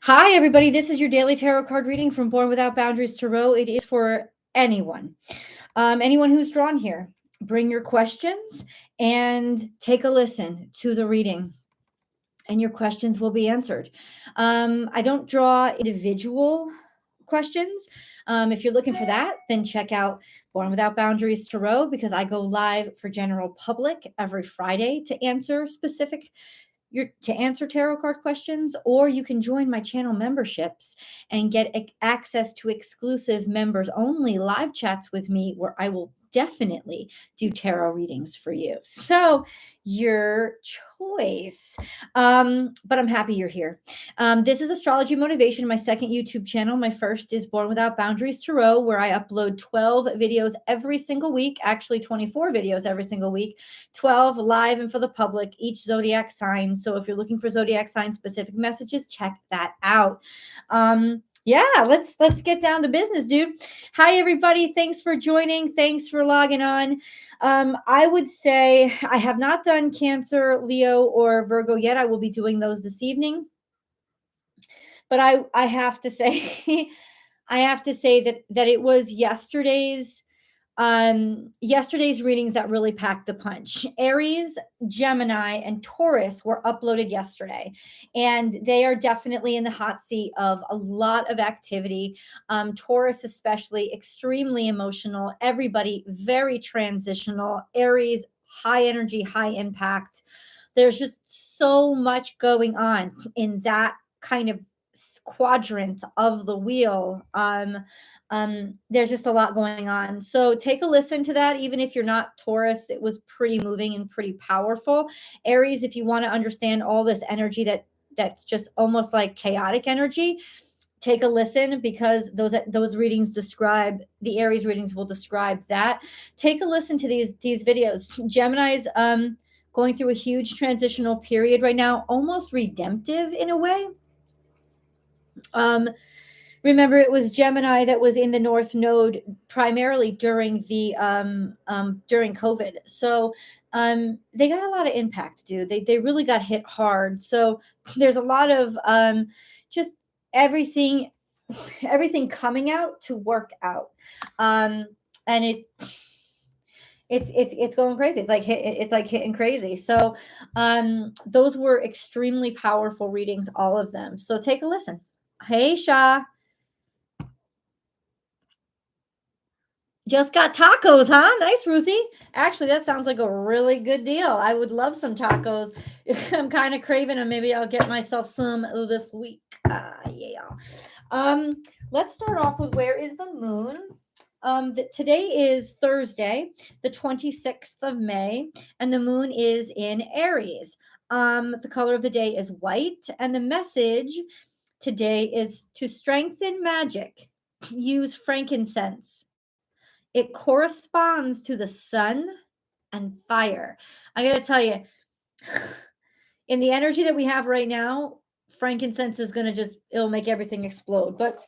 Hi, everybody. This is your daily tarot card reading from Born Without Boundaries Tarot. It is for anyone, anyone who's drawn here. Bring your questions and take a listen to the reading, and your questions will be answered. I don't draw individual questions. If you're looking for that, then check out Born Without Boundaries Tarot because I go live for general public every Friday to answer tarot card questions, or you can join my channel memberships and get access to exclusive members only live chats with me where I will definitely do tarot readings for you. So your choice. But I'm happy you're here. This is Astrology Motivation, my second YouTube channel. My first is Born Without Boundaries Tarot, where I upload 12 videos every single week, actually 24 videos every single week, 12 live and for the public, each zodiac sign. So if you're looking for zodiac sign specific messages, check that out. Yeah, let's get down to business, dude. Hi, everybody. Thanks for joining. Thanks for logging on. I would say I have not done Cancer, Leo, or Virgo yet. I will be doing those this evening. But I have to say, I have to say that it was yesterday's readings that really packed the punch. Aries, Gemini, and Taurus were uploaded yesterday, and they are definitely in the hot seat of a lot of activity. Taurus especially extremely emotional, everybody very transitional. Aries, high energy, high impact. There's just so much going on in that kind of quadrant of the wheel. There's just a lot going on. So take a listen to that. Even if you're not Taurus, it was pretty moving and pretty powerful. Aries, if you want to understand all this energy that's just almost like chaotic energy, take a listen because those readings describe the Aries readings will describe that. Take a listen to these videos. Gemini's going through a huge transitional period right now, almost redemptive in a way. Remember, it was Gemini that was in the North Node primarily during the during COVID. So they got a lot of impact, dude. They really got hit hard. So there's a lot of just everything coming out to work out, and it's going crazy. It's like hitting crazy. So those were extremely powerful readings, all of them. So take a listen. Hey, Sha. Just got tacos, huh? Nice, Ruthie. Actually, that sounds like a really good deal. I would love some tacos. I'm kind of craving them. Maybe I'll get myself some this week. Yeah. Let's start off with where is the moon? Today is Thursday, the 26th of May, and the moon is in Aries. The color of the day is white, and the message today is to strengthen magic. Use frankincense. It corresponds to the sun and fire. I got to tell you, in the energy that we have right now, frankincense is going to it'll make everything explode. But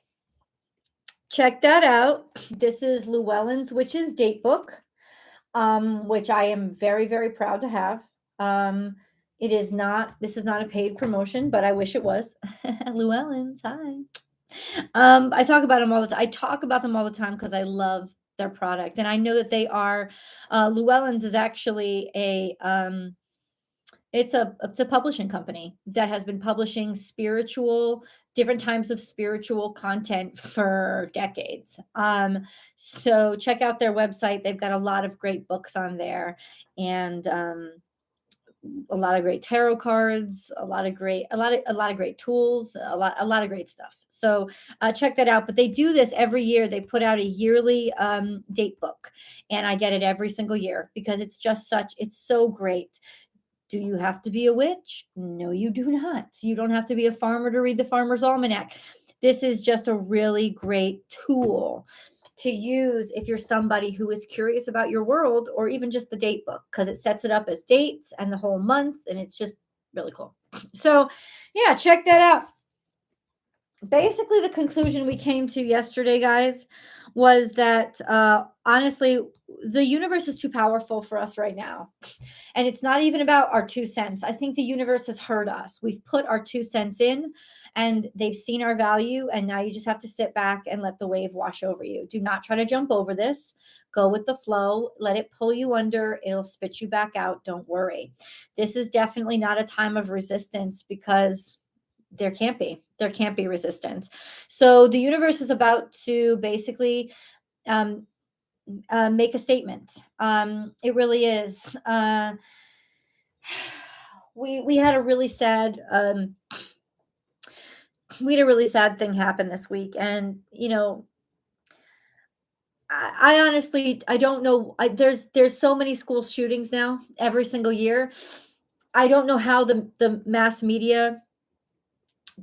check that out. This is Llewellyn's Witch's Date Book, which I am very, very proud to have. This is not a paid promotion, but I wish it was. Llewellyn's, hi. I talk about them all the time. I talk about them all the time because I love their product, and I know that they are. Llewellyn's is actually it's a publishing company that has been publishing different types of spiritual content for decades. So check out their website. They've got a lot of great books on there, and a lot of great tarot cards, a lot of great tools, a lot of great stuff. So check that out. But they do this every year. They put out a yearly date book, and I get it every single year because it's so great. Do you have to be a witch? No, you do not. You don't have to be a farmer to read the Farmer's Almanac. This is just a really great tool to use if you're somebody who is curious about your world, or even just the date book, because it sets it up as dates and the whole month, and it's just really cool. So yeah, check that out. basically the conclusion we came to yesterday, guys, was that honestly, the universe is too powerful for us right now. And it's not even about our 2 cents. I think the universe has heard us. We've put our 2 cents in and they've seen our value. And now you just have to sit back and let the wave wash over you. Do not try to jump over this. Go with the flow. Let it pull you under. It'll spit you back out. Don't worry. This is definitely not a time of resistance because there can't be resistance. So the universe is about to basically um, make a statement. It really is. We had a really sad thing happen this week, and I honestly I don't know. There's so many school shootings now every single year. I don't know how the mass media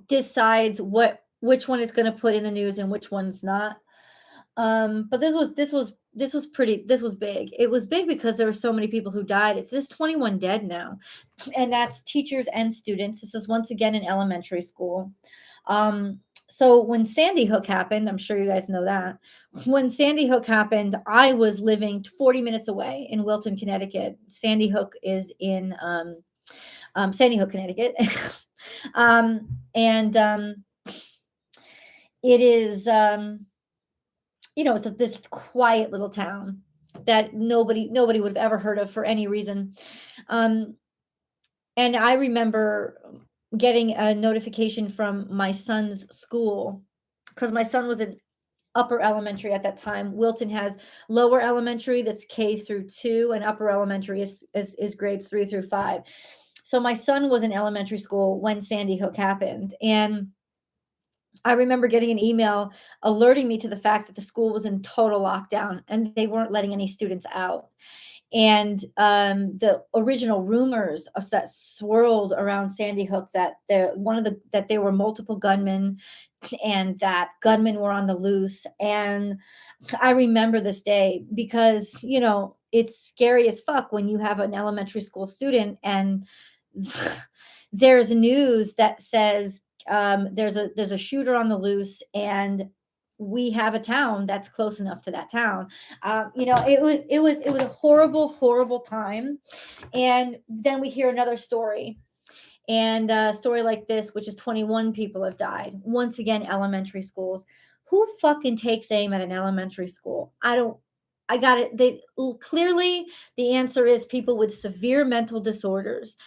decides which one is going to put in the news and which one's not. But this was big. It was big because there were so many people who died. There's 21 dead now, and that's teachers and students. This is once again in elementary school. So when Sandy Hook happened, I'm sure you guys know that. When Sandy Hook happened, I was living 40 minutes away in Wilton, Connecticut. Sandy Hook is in Sandy Hook, Connecticut. And it is it's this quiet little town that nobody would have ever heard of for any reason. And I remember getting a notification from my son's school because my son was in upper elementary at that time. Wilton has lower elementary, that's K through 2, and upper elementary is grades 3 through 5. So my son was in elementary school when Sandy Hook happened, and I remember getting an email alerting me to the fact that the school was in total lockdown and they weren't letting any students out. And the original rumors that swirled around Sandy Hook that there were multiple gunmen and that gunmen were on the loose. And I remember this day because it's scary as fuck when you have an elementary school student and there's news that says there's a shooter on the loose and we have a town that's close enough to that town. It was a horrible time. And then we hear another story, and a story like this, which is 21 people have died. Once again, elementary schools. Who fucking takes aim at an elementary school? I got it. They clearly, the answer is people with severe mental disorders.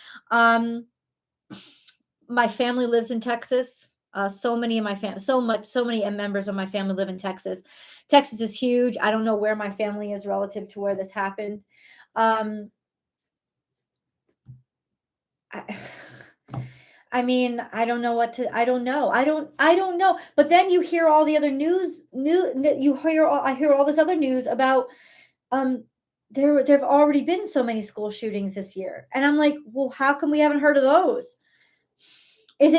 My family lives in Texas. So many members of my family live in Texas. Texas is huge. I don't know where my family is relative to where this happened. I mean, I don't know what to. I don't know. I don't know. But then you hear all the other news. I hear all this other news about there've already been so many school shootings this year, and I'm like, well, how come we haven't heard of those? Is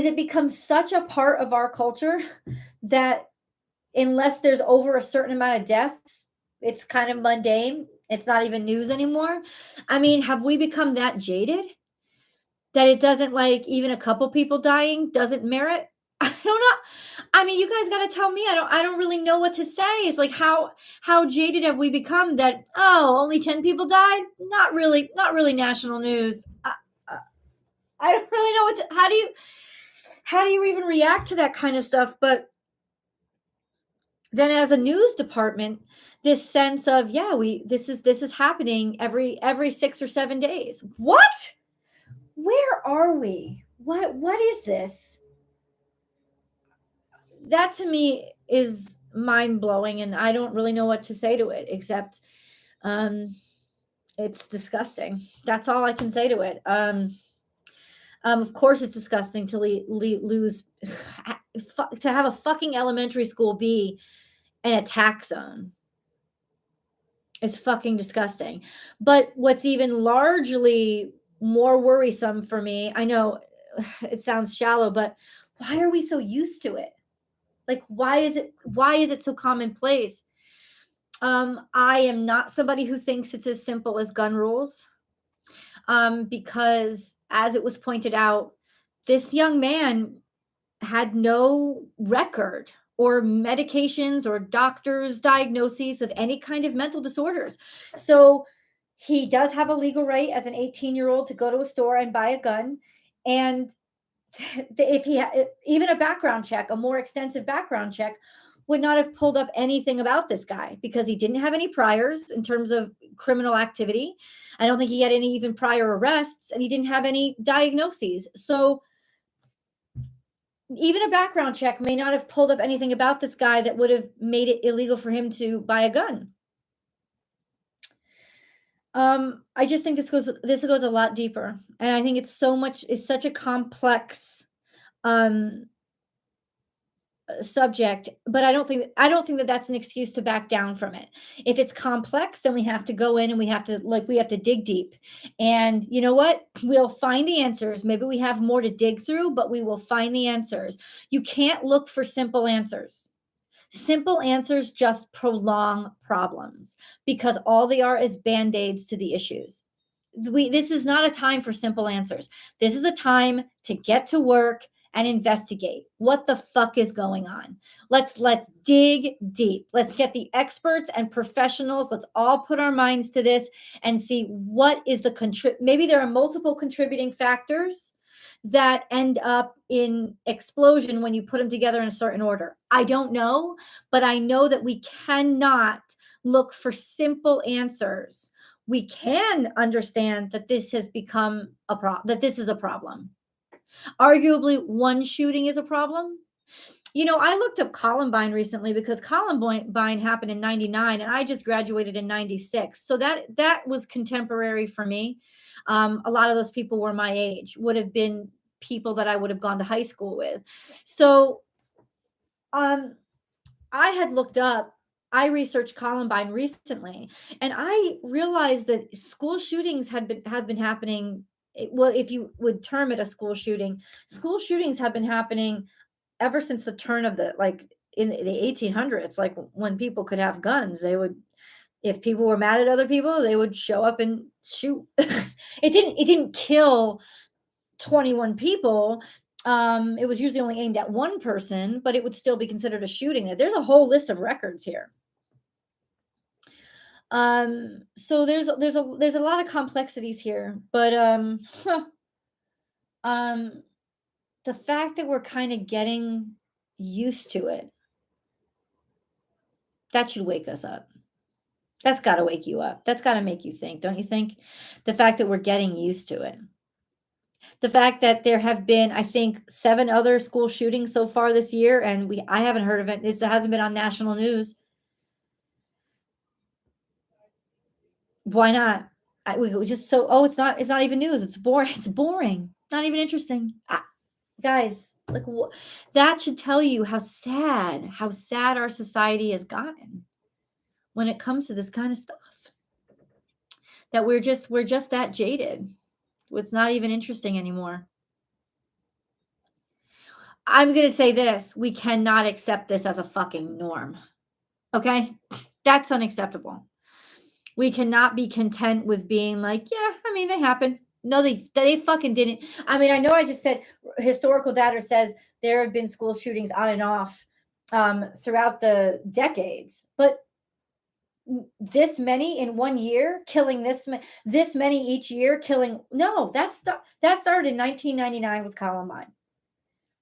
it become such a part of our culture that unless there's over a certain amount of deaths, it's kind of mundane. It's not even news anymore. I mean, have we become that jaded that it doesn't, like, even a couple people dying doesn't merit? I don't know. I mean, you guys got to tell me. I don't really know what to say. It's like how jaded have we become that, oh, only 10 people died? Not really national news. I don't really know how do you even react to that kind of stuff? But then as a news department, this sense of, yeah, this is happening every 6 or 7 days. What? Where are we? What is this? That to me is mind-blowing, and I don't really know what to say to it except it's disgusting. That's all I can say to it. Of course, it's disgusting to lose to have a fucking elementary school be an attack zone. It's fucking disgusting. But what's even largely more worrisome for me, I know it sounds shallow, but why are we so used to it? Like, why is it so commonplace? I am not somebody who thinks it's as simple as gun rules. Because as it was pointed out, this young man had no record or medications or doctor's diagnoses of any kind of mental disorders. So he does have a legal right as an 18-year-old to go to a store and buy a gun. And if he even a background check, a more extensive background check, would not have pulled up anything about this guy because he didn't have any priors in terms of criminal activity. I don't think he had any even prior arrests, and he didn't have any diagnoses. So even a background check may not have pulled up anything about this guy that would have made it illegal for him to buy a gun. I just think this goes a lot deeper, and I think it's such a complex um subject, but I don't think that that's an excuse to back down from it. If it's complex, then we have to go in and we have to dig deep. And you know what? We'll find the answers. Maybe we have more to dig through, but we will find the answers. You can't look for simple answers. Simple answers just prolong problems because all they are is band-aids to the issues. This is not a time for simple answers. This is a time to get to work and investigate what the fuck is going on. Let's dig deep. Let's get the experts and professionals. Let's all put our minds to this and see what is maybe there are multiple contributing factors that end up in explosion when you put them together in a certain order. I don't know, but I know that we cannot look for simple answers. We can understand that this has become that this is a problem. Arguably, one shooting is a problem. You know, I looked up Columbine recently because Columbine happened in 99 and I just graduated in 96. So that was contemporary for me. A lot of those people were my age, would have been people that I would have gone to high school with. So I had looked up, I researched Columbine recently, and I realized that school shootings have been happening. Well, if you would term it a school shootings have been happening ever since the turn of in the 1800s. Like when people could have guns, if people were mad at other people, they would show up and shoot. It didn't kill 21 people. It was usually only aimed at one person, but it would still be considered a shooting. There's a whole list of records here. So there's a lot of complexities here, but the fact that we're kind of getting used to it, that should wake us up. That's got to wake you up. That's got to make you think, don't you think? The fact that we're getting used to it. The fact that there have been, I think, 7 other school shootings so far this year, and I haven't heard of it. This hasn't been on national news. Why not? We just it's not even news. It's boring. It's boring. Not even interesting. Guys, that should tell you how sad our society has gotten when it comes to this kind of stuff. That we're just that jaded. It's not even interesting anymore. I'm going to say this. We cannot accept this as a fucking norm. Okay? That's unacceptable. We cannot be content with being like, yeah, I mean, they happen. No, they fucking didn't. I mean, I know I just said historical data says there have been school shootings on and off throughout the decades, but this many in one year, killing this many each year, killing, no, that started in 1999 with Columbine.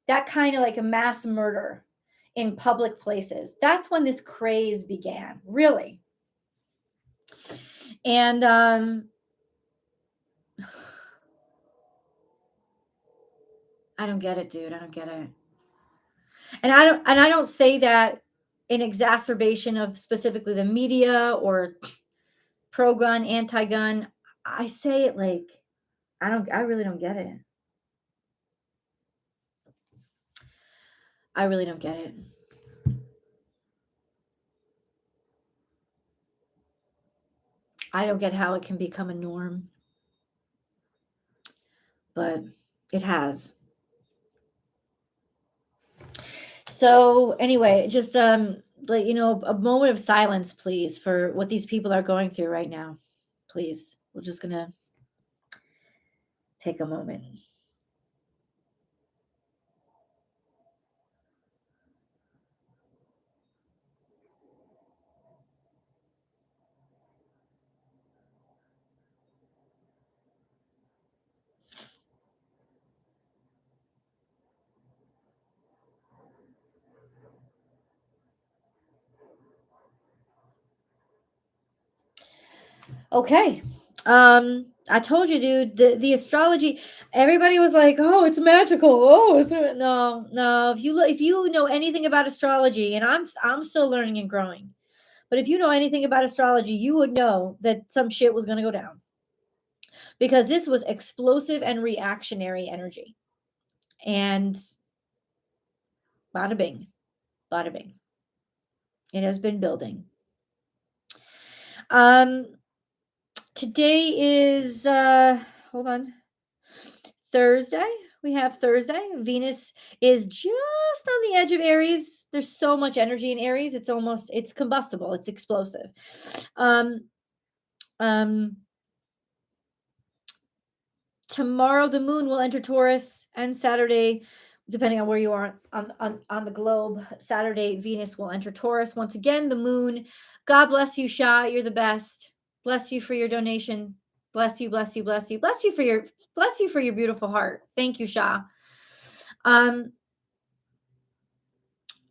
That kind of like a mass murder in public places. That's when this craze began, really. And I don't get it, dude. I don't get it. And I don't say that in exacerbation of specifically the media or pro-gun, anti-gun. I say it like I really don't get it. I really don't get it. I don't get how it can become a norm. But it has. So anyway, just a moment of silence, please, for what these people are going through right now. Please. We're just gonna take a moment. Okay. I told you, dude, the astrology, everybody was like, "Oh, it's magical. Oh, it's no. If you know anything about astrology, and I'm still learning and growing, but if you know anything about astrology, you would know that some shit was going to go down because this was explosive and reactionary energy. And bada bing, bada bing. It has been building. Um Today is hold on. Thursday. We have Thursday. Venus is just on the edge of Aries. There's so much energy in Aries. It's combustible. It's explosive. Um um Tomorrow the moon will enter Taurus, and Saturday, depending on where you are on the globe, Saturday Venus will enter Taurus. Once again, the moon. God bless you, Shah. You're the best. Bless you for your donation. Bless you, bless you, bless you, bless you for your beautiful heart. Thank you, Shah.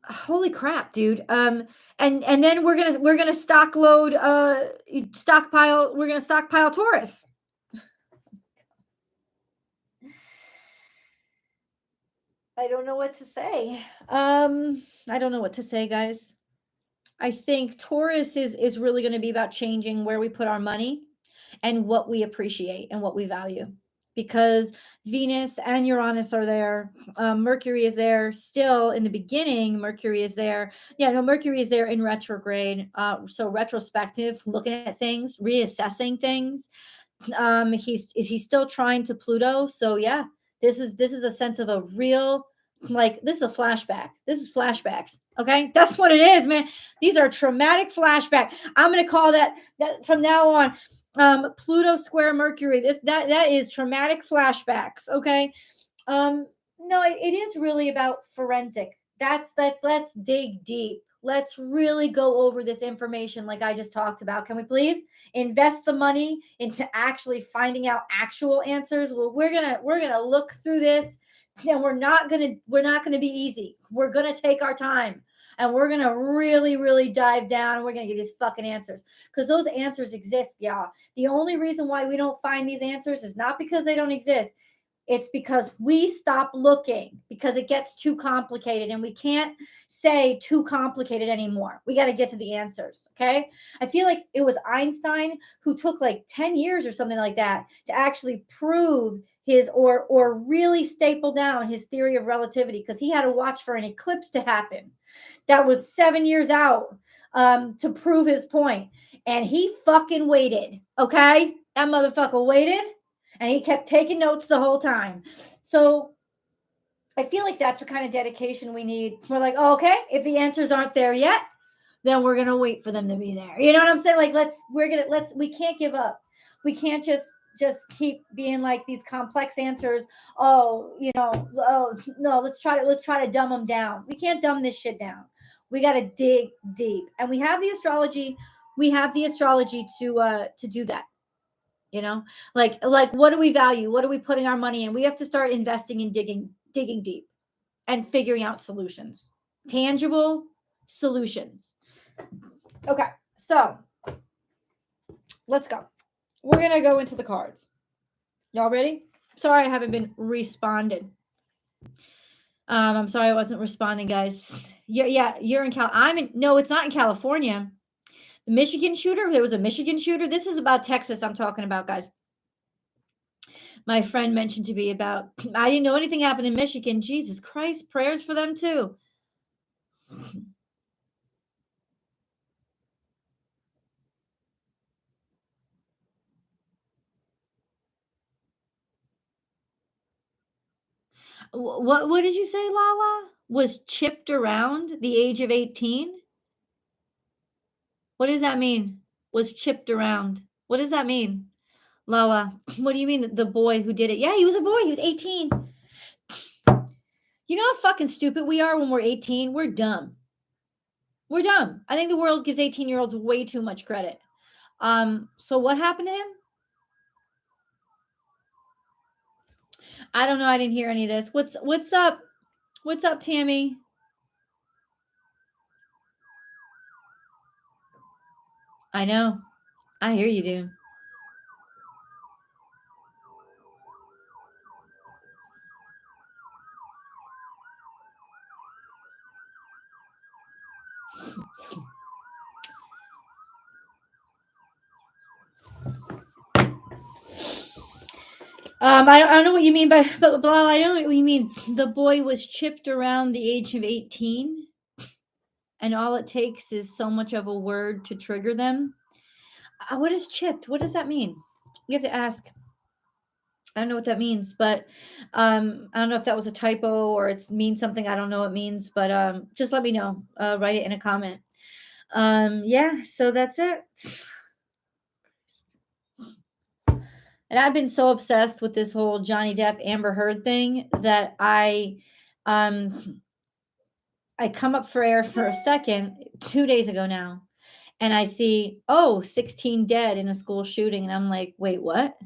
Holy crap, dude. And then we're gonna stockpile Taurus. I don't know what to say. I don't know what to say, guys. I think Taurus is really going to be about changing where we put our money and what we appreciate and what we value. Because Venus and Uranus are there. Mercury is there still in the beginning. Mercury is there. Yeah, no, Mercury is there in retrograde. So retrospective, looking at things, reassessing things. He's still trying to Pluto. So yeah, this is a sense of a real, like, this is a flashback. This is flashbacks. Okay, that's what it is, man. These are traumatic flashback. I'm gonna call that from now on. Pluto square Mercury. That is traumatic flashbacks. Okay. No, it is really about forensic. Let's dig deep. Let's really go over this information like I just talked about. Can we please invest the money into actually finding out actual answers? Well, we're gonna look through this, and we're not gonna be easy. We're gonna take our time, and we're gonna really dive down, and we're gonna get these fucking answers, because those answers exist, y'all. The only reason why we don't find these answers is not because they don't exist. It's because we stop looking, because it gets too complicated, and we can't say too complicated anymore. We got to get to the answers. Okay. I feel like it was Einstein who took like 10 years or something like that to actually prove his, or really staple down his theory of relativity, because he had to watch for an eclipse to happen that was 7 years out, to prove his point. And he fucking waited. Okay. That motherfucker waited, and he kept taking notes the whole time. So I feel like that's the kind of dedication we need. We're like, oh, okay, if the answers aren't there yet, then we're gonna wait for them to be there. You know what I'm saying? Like, we can't give up. We can't just keep being like these complex answers. Oh, oh no, let's try to dumb them down. We can't dumb this shit down. We got to dig deep, and we have the astrology. We have the astrology to do that. Like what do we value? What are we putting our money in? We have to start investing in digging deep and figuring out solutions, tangible solutions. Okay, so let's go. We're gonna go into the cards. Y'all ready? Sorry, I haven't been responded. I'm sorry I wasn't responding, guys. Yeah, you're in no, it's not in California. The Michigan shooter. There was a Michigan shooter. This is about Texas I'm talking about, guys. My friend mentioned to me about, I didn't know anything happened in Michigan. Jesus Christ, prayers for them too. What did you say, Lala? Was chipped around the age of 18? What does that mean? Was chipped around. What does that mean? Lala, what do you mean the boy who did it? Yeah, he was a boy. He was 18. You know how fucking stupid we are when we're 18? We're dumb. We're dumb. I think the world gives 18-year-olds way too much credit. So what happened to him? I don't know. I didn't hear any of this. What's up? What's up, Tammy? I know. I hear you, dude. I don't know what you mean by blah, blah. I don't know what you mean. The boy was chipped around the age of 18, and all it takes is so much of a word to trigger them. What is chipped? What does that mean? You have to ask. I don't know what that means, but I don't know if that was a typo or it means something I don't know what it means, but just let me know. Write it in a comment. Yeah, so that's it. And I've been so obsessed with this whole Johnny Depp Amber Heard thing that I come up for air for a second 2 days ago now, and I see, 16 dead in a school shooting, and I'm like, wait, what?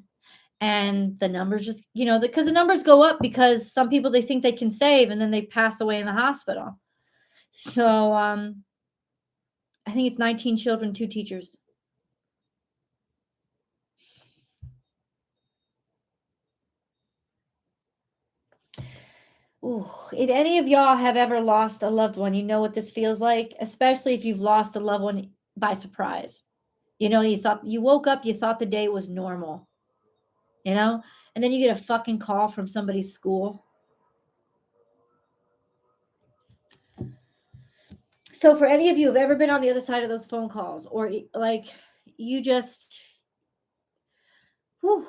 And the numbers just, because the numbers go up because some people they think they can save and then they pass away in the hospital. So I think it's 19 children, 2 teachers. Ooh, if any of y'all have ever lost a loved one, you know what this feels like, especially if you've lost a loved one by surprise. You woke up, you thought the day was normal, and then you get a fucking call from somebody's school. So for any of you who've ever been on the other side of those phone calls, or like you just, whew,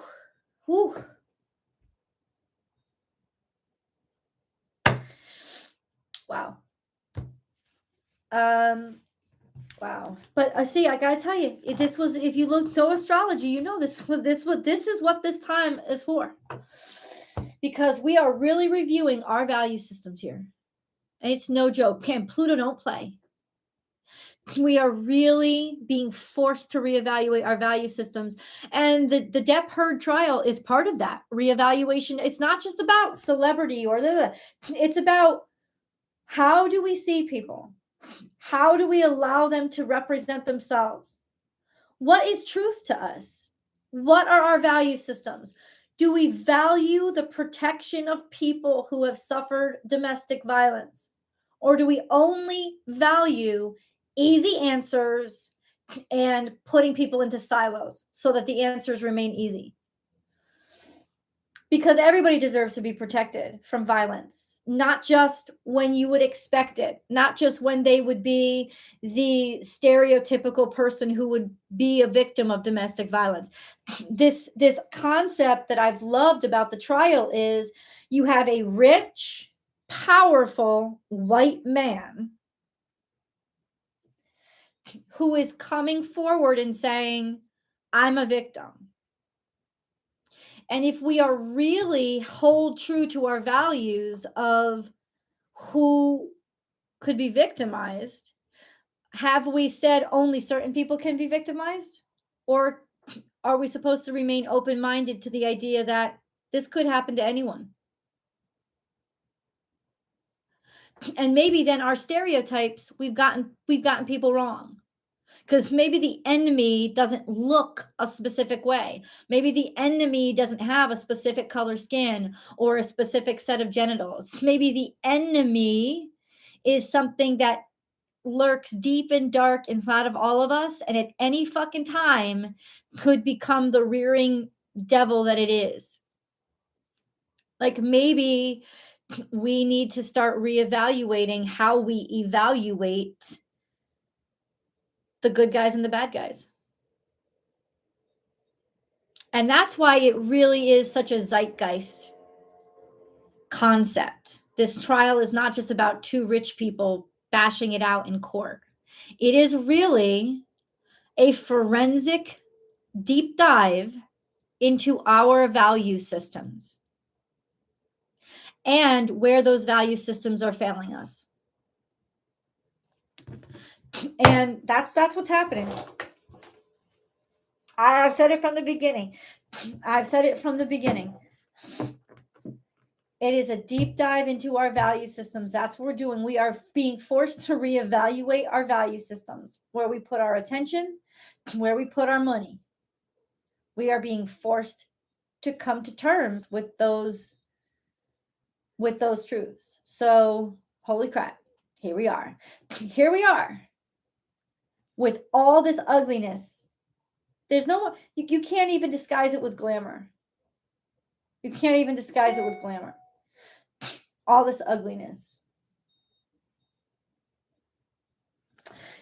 whew. Wow. Wow. But see, I gotta tell you, if you look to astrology, this is what this time is for. Because we are really reviewing our value systems here. And it's no joke. Can Pluto don't play. We are really being forced to reevaluate our value systems. And the Depp Heard trial is part of that reevaluation. It's not just about celebrity it's about how do we see people? How do we allow them to represent themselves? What is truth to us? What are our value systems? Do we value the protection of people who have suffered domestic violence? Or do we only value easy answers and putting people into silos so that the answers remain easy? Because everybody deserves to be protected from violence, not just when you would expect it, not just when they would be the stereotypical person who would be a victim of domestic violence. This concept that I've loved about the trial is you have a rich, powerful white man who is coming forward and saying, I'm a victim. And if we are really hold true to our values of who could be victimized, have we said only certain people can be victimized? Or are we supposed to remain open-minded to the idea that this could happen to anyone? And maybe then our stereotypes, we've gotten people wrong. Because maybe the enemy doesn't look a specific way. Maybe the enemy doesn't have a specific color skin or a specific set of genitals. Maybe the enemy is something that lurks deep and dark inside of all of us, and at any fucking time could become the rearing devil that it is. Like maybe we need to start reevaluating how we evaluate the good guys and the bad guys. And that's why it really is such a zeitgeist concept. This trial is not just about 2 rich people bashing it out in court. It is really a forensic deep dive into our value systems and where those value systems are failing us. And that's what's happening. I've said it from the beginning. It is a deep dive into our value systems. That's what we're doing. We are being forced to reevaluate our value systems, where we put our attention, where we put our money. We are being forced to come to terms with those truths. So, holy crap, here we are. Here we are. with all this ugliness. There's no, you can't even disguise it with glamour. You can't even disguise it with glamour. All this ugliness.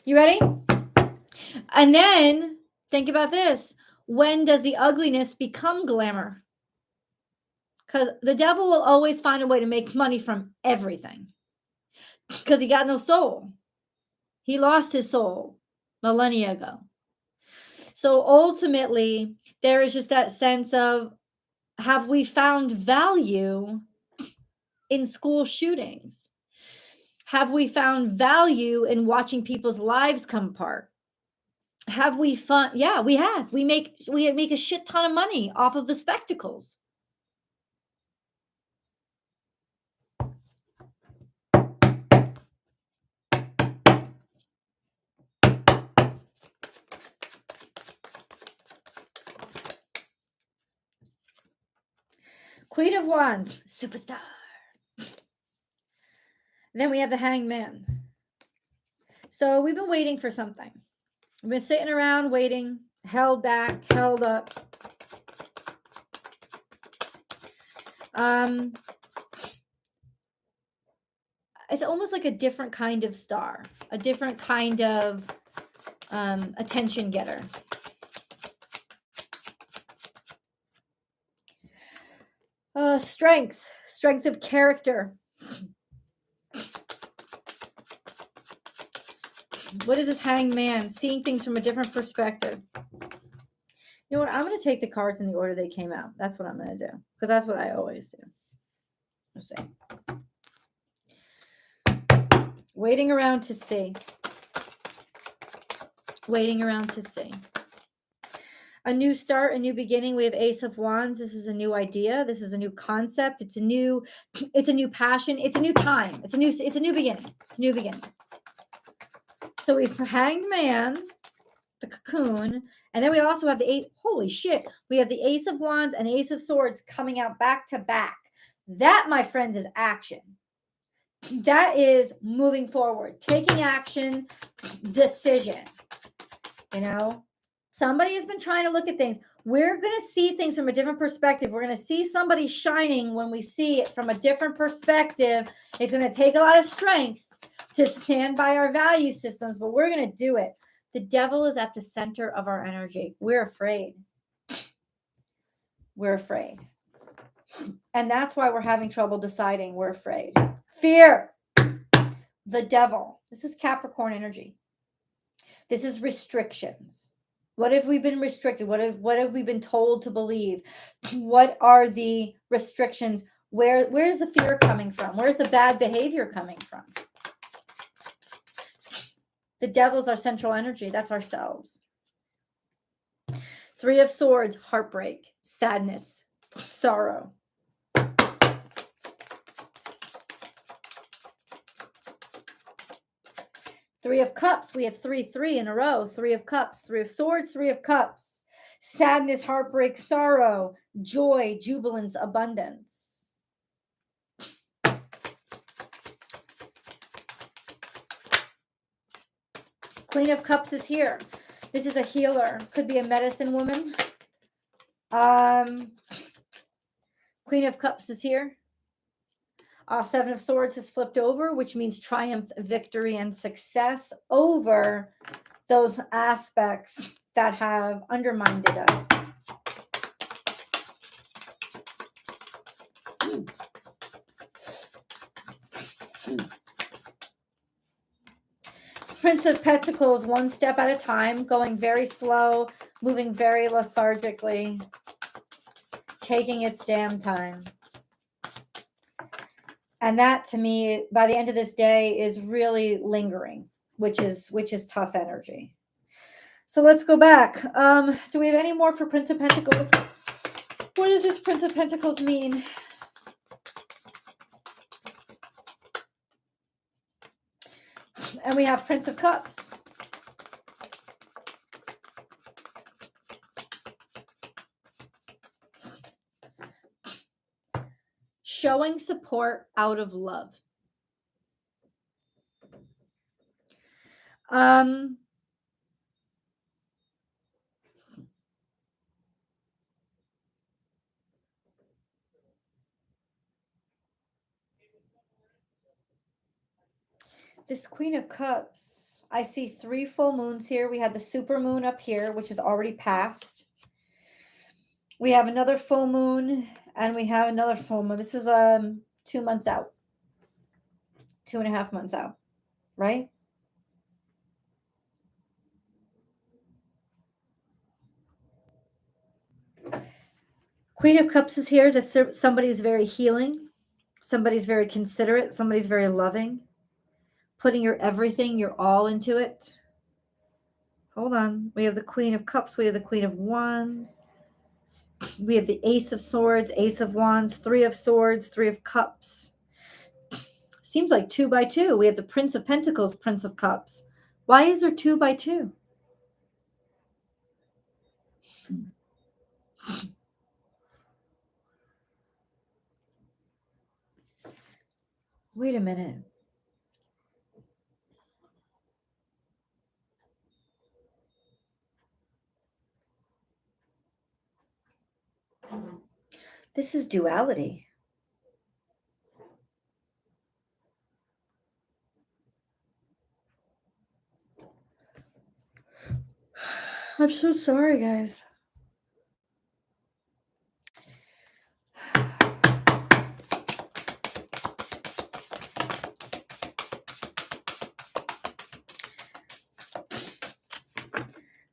You ready? And then think about this. When does the ugliness become glamour? Because the devil will always find a way to make money from everything. Because he got no soul. He lost his soul millennia ago. So ultimately, there is just that sense of, have we found value in school shootings? Have we found value in watching people's lives come apart? Have we fun? Yeah, we have. We make a shit ton of money off of the spectacles. Queen of Wands, superstar. Then we have the Hanged Man. So we've been waiting for something. We've been sitting around waiting, held back, held up. It's almost like a different kind of star, a different kind of attention getter. Strength of character. What is this Hanged Man? Seeing things from a different perspective. You know what? I'm going to take the cards in the order they came out. That's what I'm going to do, because that's what I always do. Let's see. Waiting around to see. Waiting around to see. A new start, a new beginning. We have Ace of Wands. This is a new idea. This is a new concept. It's a new passion. It's a new time. It's a new beginning. It's a new beginning. So we've Hanged Man, the cocoon, and then we also have the holy shit. We have the Ace of Wands and Ace of Swords coming out back to back. That, my friends, is action. That is moving forward, taking action, decision. You know, somebody has been trying to look at things. We're going to see things from a different perspective. We're going to see somebody shining when we see it from a different perspective. It's going to take a lot of strength to stand by our value systems, but we're going to do it. The devil is at the center of our energy. We're afraid. We're afraid. And that's why we're having trouble deciding. We're afraid. Fear. The devil. This is Capricorn energy. This is restrictions. What have we been restricted? What have we been told to believe? What are the restrictions? Where's the fear coming from? Where's the bad behavior coming from? The devil's our central energy. That's ourselves. Three of Swords, heartbreak, sadness, sorrow. Three of Cups. We have three in a row. Three of Cups, Three of Swords, Three of Cups. Sadness, heartbreak, sorrow, joy, jubilance, abundance. Queen of Cups is here. This is a healer. Could be a medicine woman. Queen of Cups is here. Seven of Swords has flipped over, which means triumph, victory, and success over those aspects that have undermined us. Prince of Pentacles, one step at a time, going very slow, moving very lethargically, taking its damn time. And that, to me, by the end of this day, is really lingering, which is tough energy. So let's go back. Do we have any more for Prince of Pentacles? What does this Prince of Pentacles mean? And we have Prince of Cups. Showing support out of love. This Queen of Cups, I see 3 full moons here. We had the super moon up here, which is already passed. We have another full moon, and we have another full moon. This is 2 months out, 2.5 months out, right? Queen of Cups is here. That somebody's very healing, somebody's very considerate, somebody's very loving, putting your everything, your all into it. Hold on. We have the Queen of Cups. We have the Queen of Wands. We have the Ace of Swords, Ace of Wands, Three of Swords, Three of Cups. Seems like 2 by 2. We have the Prince of Pentacles, Prince of Cups. Why is there 2 by 2? Wait a minute. This is duality. I'm so sorry, guys.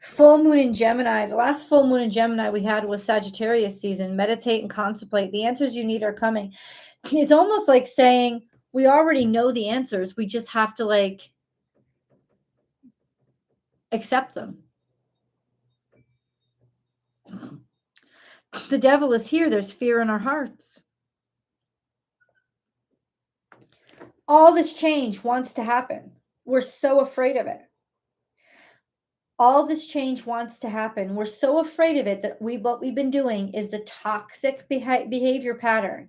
Full moon in Gemini. The last full moon in Gemini we had was Sagittarius season. Meditate and contemplate. The answers you need are coming. It's almost like saying we already know the answers. We just have to like accept them. The devil is here. There's fear in our hearts. All this change wants to happen. We're so afraid of it. All this change wants to happen. We're so afraid of it that what we've been doing is the toxic behavior pattern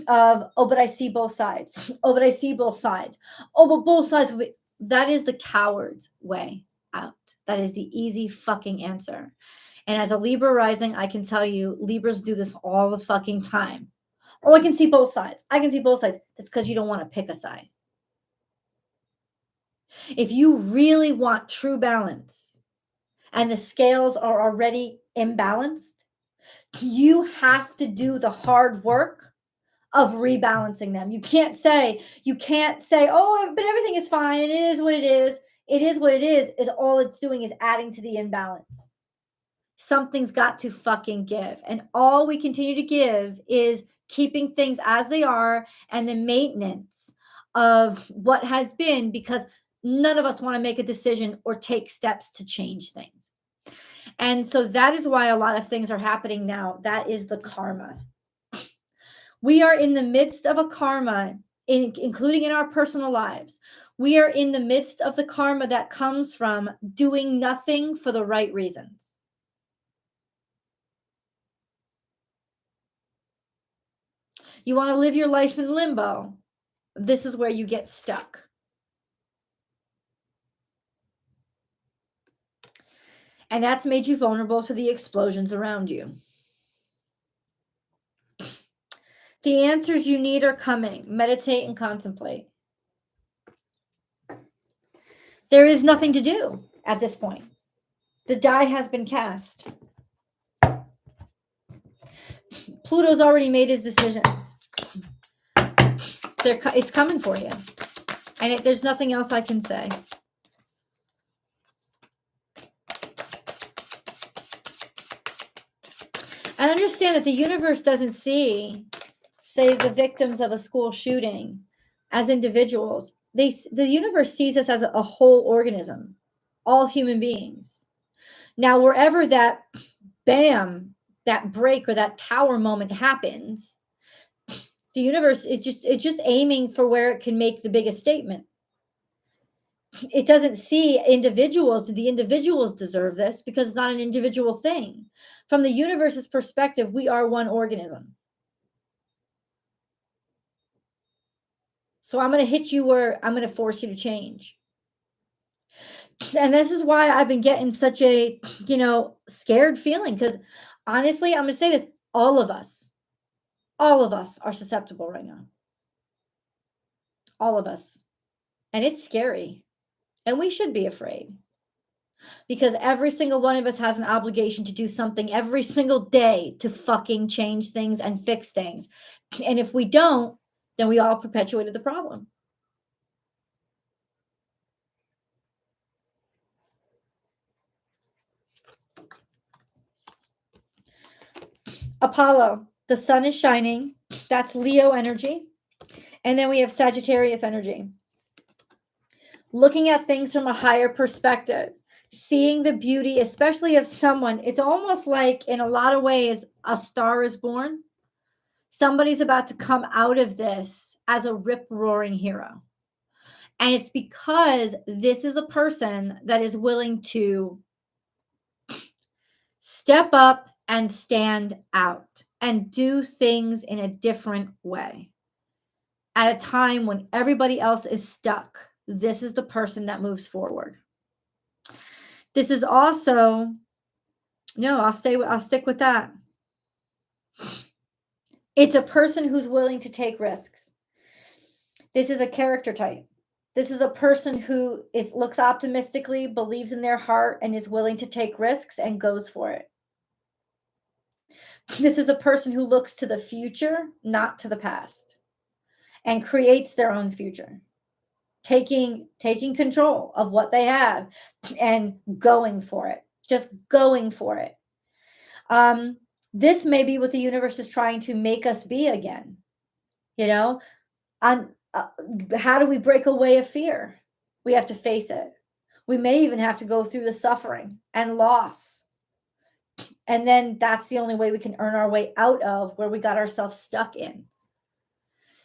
of, oh, but I see both sides. Oh, but I see both sides. Oh, but both sides. That is the coward's way out. That is the easy fucking answer. And as a Libra rising, I can tell you, Libras do this all the fucking time. Oh, I can see both sides. I can see both sides. That's because you don't want to pick a side. If you really want true balance and the scales are already imbalanced, you have to do the hard work of rebalancing them. You can't say, oh, but everything is fine. And it is what it is. It is what it is all it's doing is adding to the imbalance. Something's got to fucking give. And all we continue to give is keeping things as they are and the maintenance of what has been, because none of us want to make a decision or take steps to change things. And so that is why a lot of things are happening now. That is the karma. We are in the midst of a karma, including in our personal lives. We are in the midst of the karma that comes from doing nothing for the right reasons. You want to live your life in limbo. This is where you get stuck. And that's made you vulnerable to the explosions around you. The answers you need are coming. Meditate and contemplate. There is nothing to do at this point. The die has been cast. Pluto's already made his decisions. It's coming for you. And there's nothing else I can say. And understand that the universe doesn't see, say, the victims of a school shooting as individuals. The universe sees us as a whole organism, all human beings. Now, wherever that bam, that break or that tower moment happens, the universe is just aiming for where it can make the biggest statement. It doesn't see individuals. The individuals deserve this because it's not an individual thing. From the universe's perspective, we are one organism. So I'm going to hit you where I'm going to force you to change. And this is why I've been getting such a, scared feeling, because honestly, I'm going to say this, all of us are susceptible right now. All of us. And it's scary. And we should be afraid. Because every single one of us has an obligation to do something every single day to fucking change things and fix things. And if we don't, then we all perpetuated the problem. Apollo, the sun is shining. That's Leo energy. And then we have Sagittarius energy. Looking at things from a higher perspective, seeing the beauty, especially of someone. It's almost like, in a lot of ways, a star is born. Somebody's about to come out of this as a rip-roaring hero. And it's because this is a person that is willing to step up and stand out and do things in a different way. At a time when everybody else is stuck, this is the person that moves forward. This is also, no, I'll stick with that. It's a person who's willing to take risks. This is a character type. This is a person who looks optimistically, believes in their heart, and is willing to take risks and goes for it. This is a person who looks to the future, not to the past, and creates their own future, taking control of what they have and going for it, just going for it. This may be what the universe is trying to make us be again. How do we break away of fear? We have to face it. We may even have to go through the suffering and loss. And then that's the only way we can earn our way out of where we got ourselves stuck in.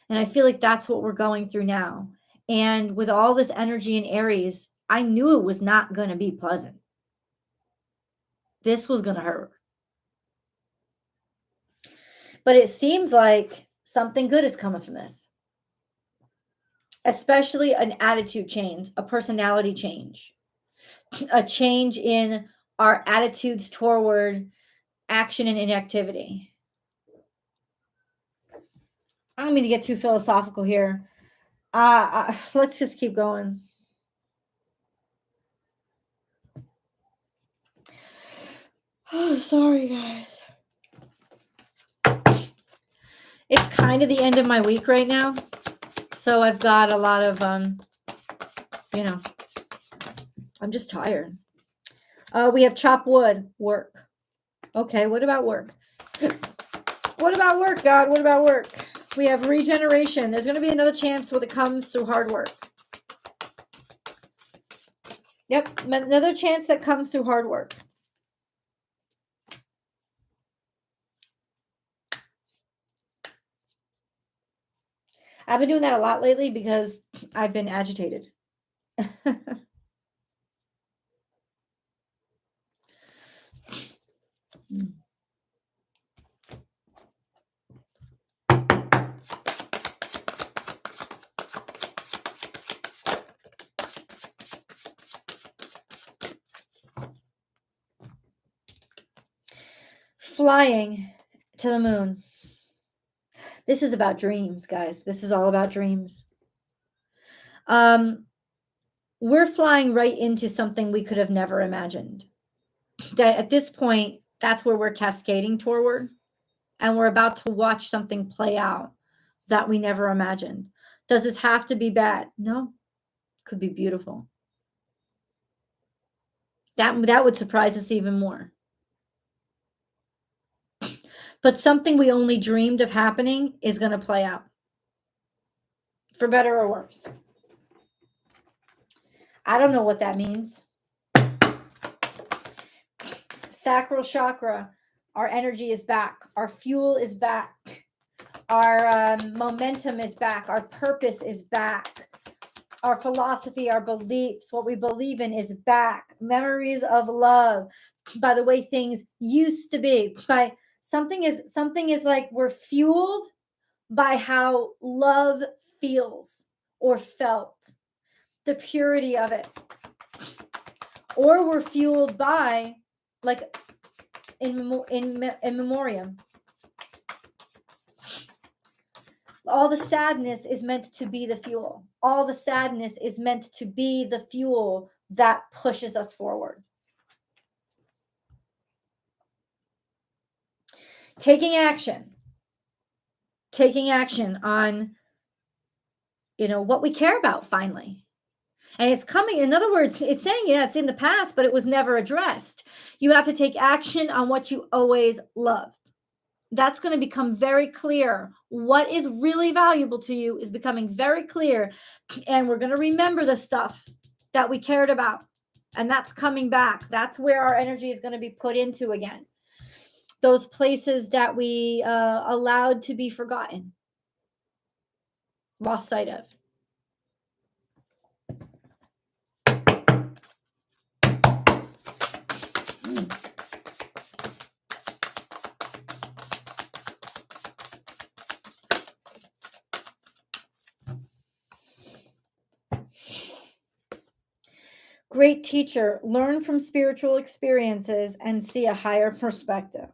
And I feel like that's what we're going through now. And with all this energy in Aries, I knew it was not going to be pleasant. This was going to hurt. But it seems like something good is coming from this. Especially an attitude change, a personality change, a change in our attitudes toward action and inactivity. I don't mean to get too philosophical here. Let's just keep going. Oh, sorry, guys. It's kind of the end of my week right now. So I've got a lot of, I'm just tired. We have chop wood, work. Okay, what about work? What about work, God? What about work? We have regeneration. There's going to be another chance when it comes through hard work. Yep, another chance that comes through hard work. I've been doing that a lot lately because I've been agitated. Flying to the moon. This is about dreams, guys. This is all about dreams. We're flying right into something we could have never imagined. At this point, that's where we're cascading toward, and we're about to watch something play out that we never imagined. Does this have to be bad? No, could be beautiful. That would surprise us even more. But something we only dreamed of happening is going to play out, for better or worse. I don't know what that means. Sacral chakra, our energy is back. Our fuel is back. Our momentum is back. Our purpose is back. Our philosophy, our beliefs, what we believe in is back. Memories of love, by the way things used to be. By something is like we're fueled by how love feels or felt, the purity of it. Or we're fueled by, like, in memoriam. All the sadness is meant to be the fuel. All the sadness is meant to be the fuel that pushes us forward. Taking action on, what we care about finally. And it's coming. In other words, it's saying, yeah, it's in the past, but it was never addressed. You have to take action on what you always loved. That's going to become very clear. What is really valuable to you is becoming very clear. And we're going to remember the stuff that we cared about. And that's coming back. That's where our energy is going to be put into again. Those places that we allowed to be forgotten, lost sight of. Great teacher, learn from spiritual experiences and see a higher perspective.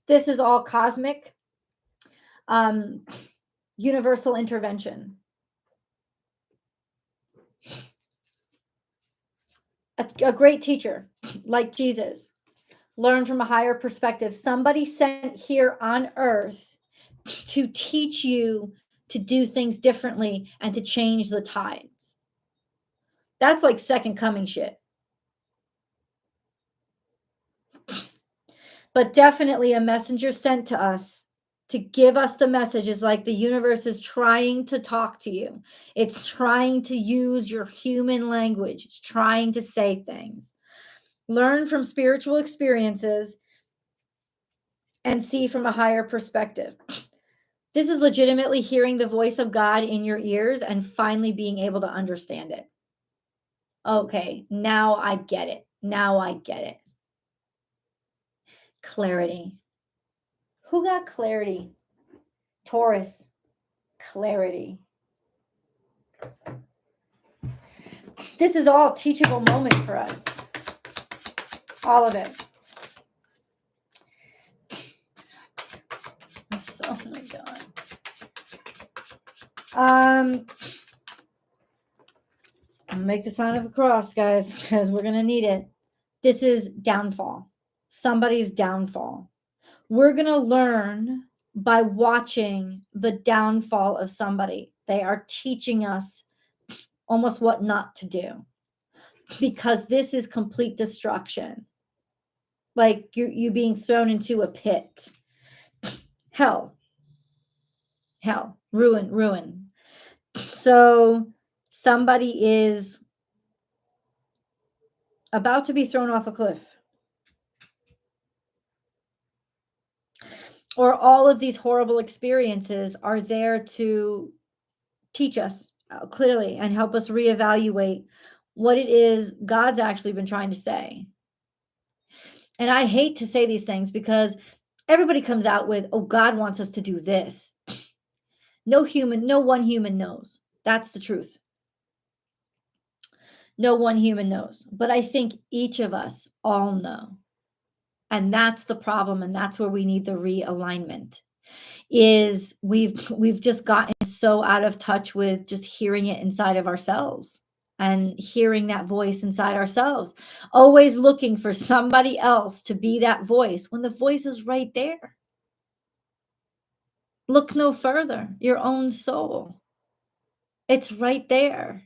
This is all cosmic, universal intervention. A great teacher, like Jesus, learn from a higher perspective. Somebody sent here on earth to teach you to do things differently and to change the tides. That's like second coming shit. But definitely a messenger sent to us to give us the message. Is like the universe is trying to talk to you. It's trying to use your human language. It's trying to say things. Learn from spiritual experiences and see from a higher perspective. This is legitimately hearing the voice of God in your ears and finally being able to understand it. Okay, now I get it. Now I get it. Clarity. Who got clarity? Taurus. Clarity. This is all teachable moment for us. All of it. Oh my God. Make the sign of the cross, guys, because we're going to need it. This is downfall. Somebody's downfall. We're going to learn by watching the downfall of somebody. They are teaching us almost what not to do, because this is complete destruction. Like you being thrown into a pit. Hell, ruin. So somebody is about to be thrown off a cliff. Or all of these horrible experiences are there to teach us clearly and help us reevaluate what it is God's actually been trying to say. And I hate to say these things because everybody comes out with, oh, God wants us to do this. No one human knows. That's the truth. No one human knows. But I think each of us all know. And that's the problem. And that's where we need the realignment. Is we've just gotten so out of touch with just hearing it inside of ourselves and hearing that voice inside ourselves, always looking for somebody else to be that voice when the voice is right there. Look no further, your own soul. It's right there.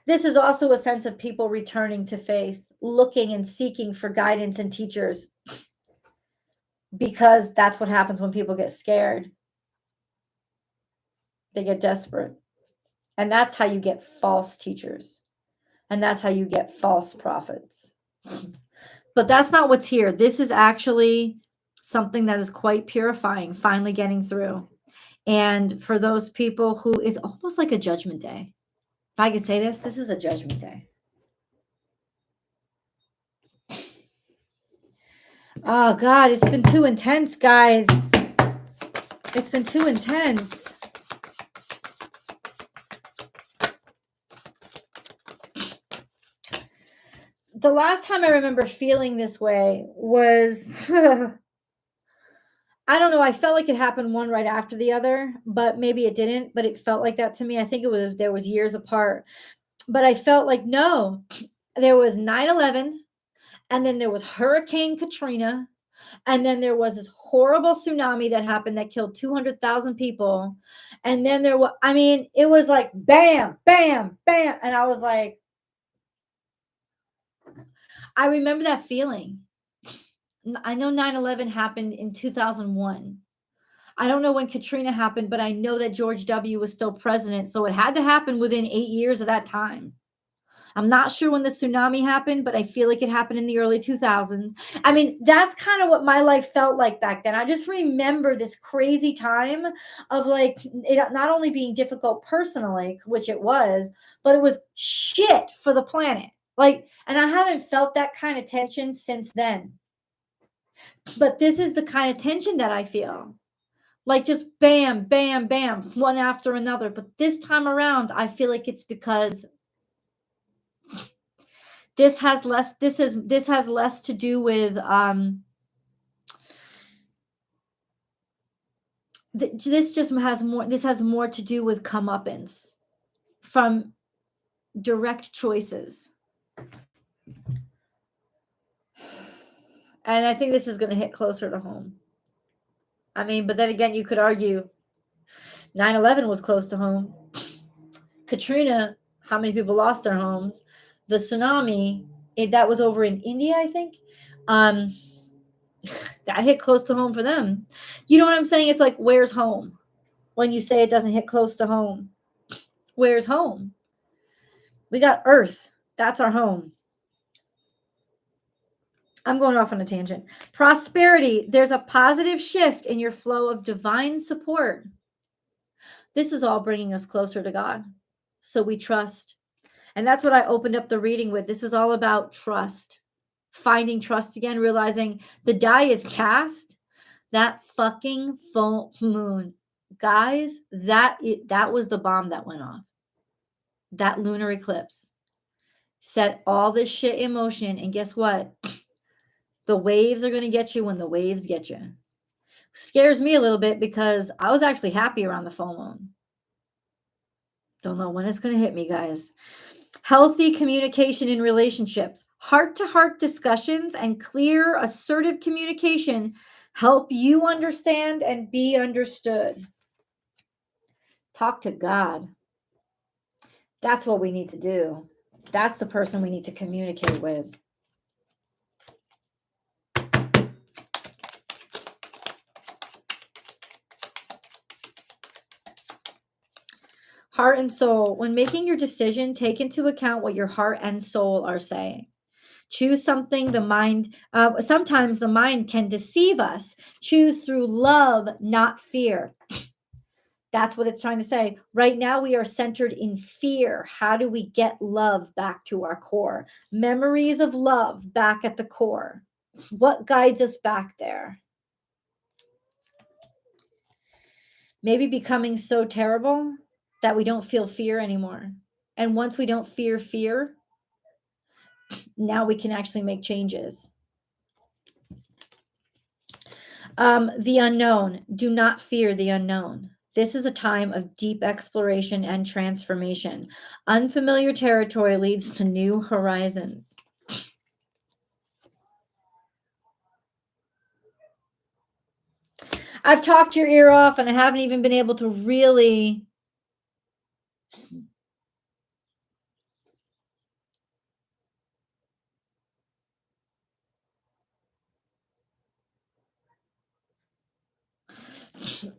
This is also a sense of people returning to faith, looking and seeking for guidance and teachers, because that's what happens when people get scared. They get desperate. And that's how you get false teachers. And that's how you get false prophets. But that's not what's here. This is actually something that is quite purifying, finally getting through. And for those people who, it's almost like a judgment day. If I could say this is a judgment day. Oh God, it's been too intense, guys. It's been too intense. The last time I remember feeling this way was I don't know, I felt like it happened one right after the other, but maybe it didn't, but it felt like that to me. I think it was there was years apart. But I felt like no, there was 9/11, and then there was Hurricane Katrina, and then there was this horrible tsunami that happened that killed 200,000 people. And then there was, I mean, it was like bam, bam, bam. And I was like, I remember that feeling. I know 9/11 happened in 2001. I don't know when Katrina happened, but I know that George W. was still president. So it had to happen within 8 years of that time. I'm not sure when the tsunami happened, but I feel like it happened in the early 2000s. I mean, that's kind of what my life felt like back then. I just remember this crazy time of like it not only being difficult personally, which it was, but it was shit for the planet. Like, and I haven't felt that kind of tension since then. But this is the kind of tension that I feel. Like just bam, bam, bam, one after another. But this time around, I feel like it's because this has less to do with this has more to do with comeuppance from direct choices. And I think this is going to hit closer to home. I mean, but then again, you could argue 9/11 was close to home. Katrina, how many people lost their homes? The tsunami, that was over in India, I think. Um, that hit close to home for them. You know what I'm saying? It's like, where's home? When you say it doesn't hit close to home, where's home? We got Earth. That's our home. I'm going off on a tangent. Prosperity. There's a positive shift in your flow of divine support. This is all bringing us closer to God. So we trust. And that's what I opened up the reading with. This is all about trust. Finding trust again, realizing the die is cast. That fucking full moon. Guys, that was the bomb that went off. That lunar eclipse set all this shit in motion. And guess what? The waves are going to get you when the waves get you. Scares me a little bit because I was actually happy around the full moon. Don't know when it's going to hit me, guys. Healthy communication in relationships. Heart-to-heart discussions and clear, assertive communication help you understand and be understood. Talk to God. That's what we need to do. That's the person we need to communicate with. Heart and soul. When making your decision, take into account what your heart and soul are saying. Choose something the mind, sometimes the mind can deceive us. Choose through love, not fear. That's what it's trying to say. Right now, we are centered in fear. How do we get love back to our core? Memories of love back at the core. What guides us back there? Maybe becoming so terrible that we don't feel fear anymore. And once we don't fear fear, now we can actually make changes. The unknown. Do not fear the unknown. This is a time of deep exploration and transformation. Unfamiliar territory leads to new horizons. I've talked your ear off and I haven't even been able to really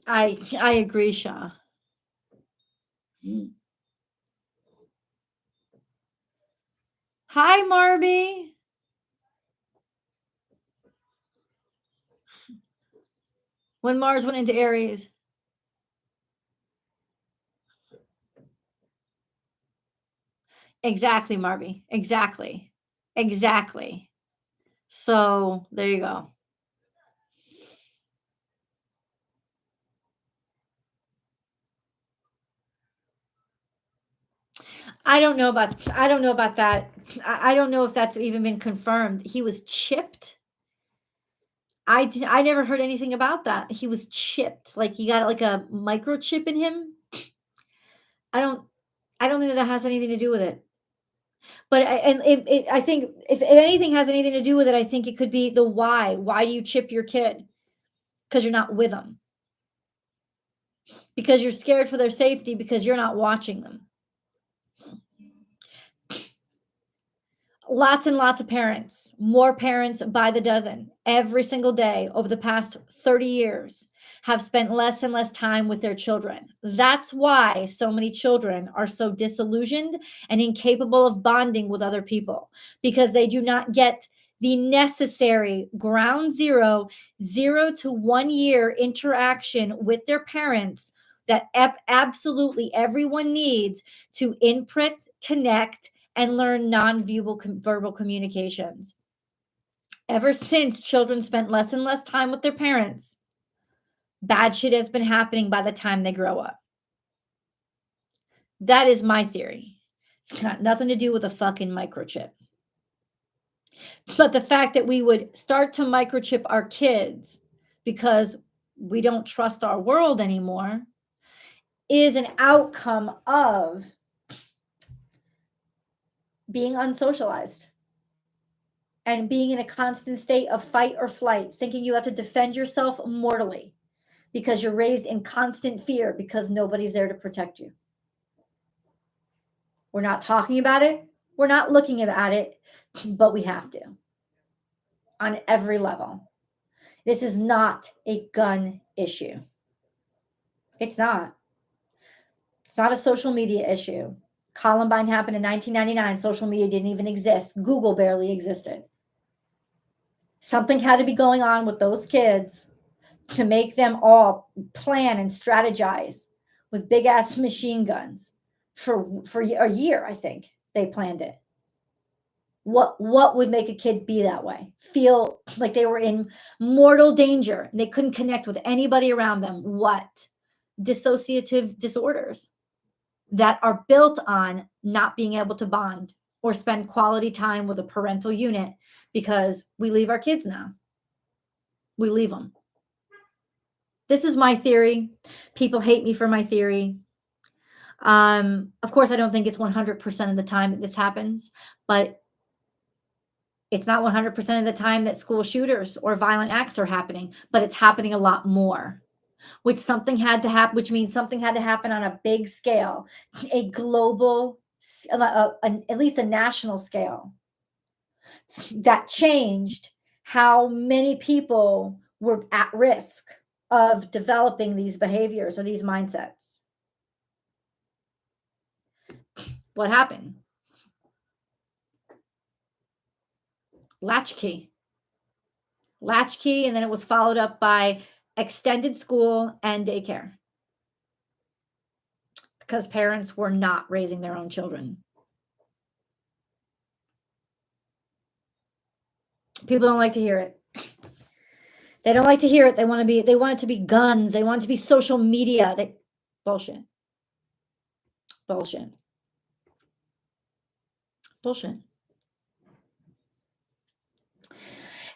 I agree, Shah. Hi, Marby. When Mars went into Aries. Exactly, Marby. Exactly. Exactly. So there you go. I don't know about that. I don't know if that's even been confirmed. He was chipped. I never heard anything about that. He was chipped, like he got like a microchip in him. I don't I don't think that has anything to do with it. But I think if anything has anything to do with it, I think it could be the why. Why do you chip your kid? Because you're not with them. Because you're scared for their safety because you're not watching them. Lots and lots of parents, more parents by the dozen, every single day over the past 30 years have spent less and less time with their children. That's why so many children are so disillusioned and incapable of bonding with other people because they do not get the necessary ground zero, 0 to 1 year interaction with their parents that absolutely everyone needs to imprint, connect, and learn verbal communications. Ever since children spent less and less time with their parents, bad shit has been happening by the time they grow up. That is my theory. It's got nothing to do with a fucking microchip. But the fact that we would start to microchip our kids because we don't trust our world anymore is an outcome of being unsocialized and being in a constant state of fight or flight, thinking you have to defend yourself mortally because you're raised in constant fear because nobody's there to protect you. We're not talking about it. We're not looking at it, but we have to on every level. This is not a gun issue. It's not. It's not a social media issue. Columbine happened in 1999. Social media didn't even exist. Google barely existed. Something had to be going on with those kids to make them all plan and strategize with big ass machine guns for a year. I think they planned it. What would make a kid be that way? Feel like they were in mortal danger and they couldn't connect with anybody around them. What? Dissociative disorders that are built on not being able to bond or spend quality time with a parental unit because we leave our kids now. We leave them. This is my theory. People hate me for my theory. Of course, I don't think it's 100% of the time that this happens, but it's not 100% of the time that school shooters or violent acts are happening, but it's happening a lot more. Which means something had to happen on a big scale, a global, at least a national scale, that changed how many people were at risk of developing these behaviors or these mindsets. What happened? Latchkey, and then it was followed up by extended school and daycare because parents were not raising their own children. People don't like to hear it. They don't like to hear it. They want it to be guns. They want it to be social media. Bullshit. Bullshit. Bullshit.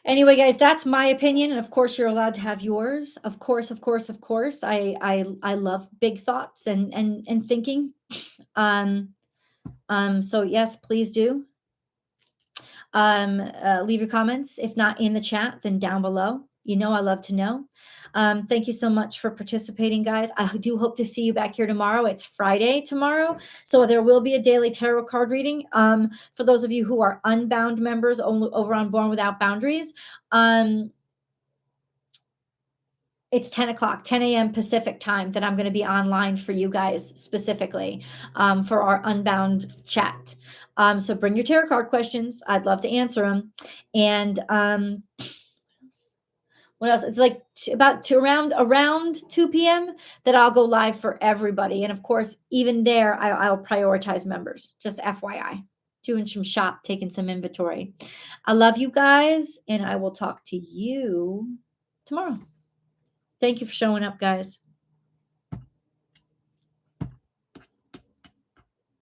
Anyway, guys, that's my opinion, and of course, you're allowed to have yours. Of course. I love big thoughts and thinking. So yes, please do. Leave your comments. If not in the chat, then down below. You know, I love to know. Thank you so much for participating, guys. I do hope to see you back here tomorrow. It's Friday tomorrow, so there will be a daily tarot card reading. For those of you who are unbound members over on Born Without Boundaries, it's 10 o'clock, 10 a.m. Pacific time that I'm going to be online for you guys specifically for our Unbound chat. So bring your tarot card questions. I'd love to answer them. And what else? It's like around 2 p.m. that I'll go live for everybody. And of course, even there, I'll prioritize members, just FYI. Doing some shop, taking some inventory. I love you guys, and I will talk to you tomorrow. Thank you for showing up, guys.